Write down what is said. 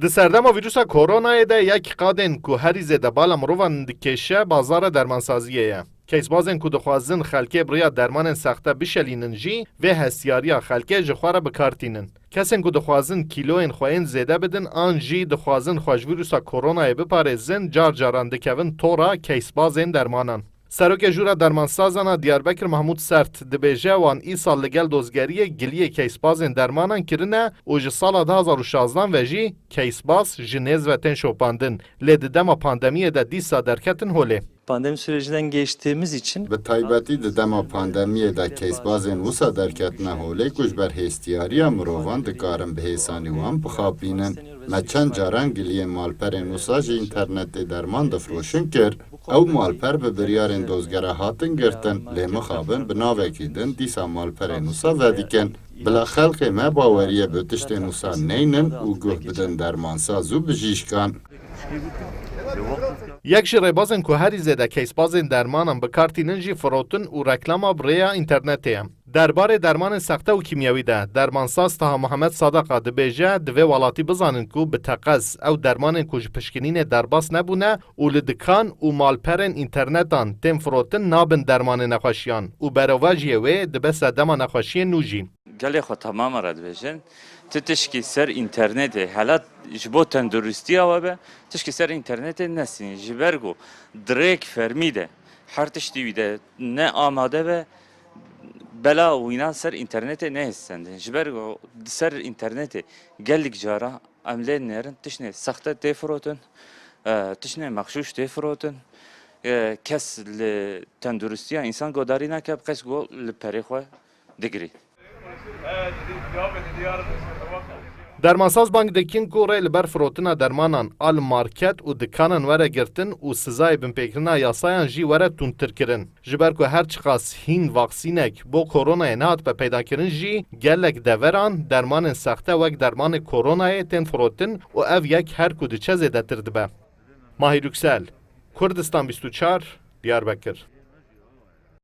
Di serdema vîrusa koronayê de yek qadên ku herî zêde bala mirovan dikêşe bazara dermansaziyê ye. Kesbazên ku dixwazin xelkê biriya dermanên sexte bişelînin jî vê hestiyariya xelkê ji xwe re bikartînin. Kesên ku dixwazin kîloyên xwe yên zêde bidin an jî dixwazin xweşvîrusa koronayê biparêzin car caran dikevin tora kesbazên dermanan. Serokê Jûra Dermansazan a Diyarbekir Mahmud Sert dibêje wan îsal li gel dozgeriyê giliyê kesbazên dermanan kirine û ji sala 2016 ve jî kesbaz ji nêz ve tên şopandin. Lê di dema pandemiyê de dîsa derketin holê. Pandemi sürecinden geçtiğimiz için Bi taybetî di dema pandemiyê de kesbazên wisa derketine holê ku ji ber hêstiyariya mirovan dikarin bi hêsanî wan bixapînin. Me çend caran giliyên malperên wisa ji internetê derman difroşin kir. Ew malper bi biryarên dozgera hatin girtin, lê mixabin bi navekî din dîsa malperên wisa vedikin. Bila xelkê me baweriye bi tiştên wisa neynin û guh bidin dermansaz û bijîşkan. Yek ji rêbazên ku herî zêde kesbazên dermanan bikartînin jî firotin û reklama birêya internetê ye. Derbarê dermanên sexte û kîmyewî de dermansaz Taha Muhemed Sadaqa dibêje divê welatî bizanin ku bi teqez ew dermanên ku ji piştgirînê derbas nebûne û li dikan û malperên înternetan tên firotin nabin dermanê nexweşiyan û berovajiyê wê dibe sedema nexweşiyên nû jî. Gelê xwe tamam re dibêjin, ti tişkî ser internetê hela ji bo tenduristiya we be, tişkî ser internetê nesîn ji ber ku dirêk fermî de her tiştî wî de ne amade be bela wîna ser internetê nehêsendin. Ji ber ku ser internetê gelek cara em lê nerin tiştê sexte tê firotin, tiştê mexşûş tê firotin. Kes li tenduristiya însan godarî nake qes got li perê xwe digirî. Dermansaz bank dikin ku rê li ber firotina dermanan al market û dikanan were girtin û sizayê binpêkirina yasayan jî were tûntir kirin. Ji ber ku her çiqas hîn vaksînek bo koronayê nehat be peydakirin jî gelek deveran dermanên sexte wek dermanê koronayê tên firotin û ev yek her ku diçe zêdetir dibe. Mahir Yüksel, Kurdistan 24, Diyarbekir.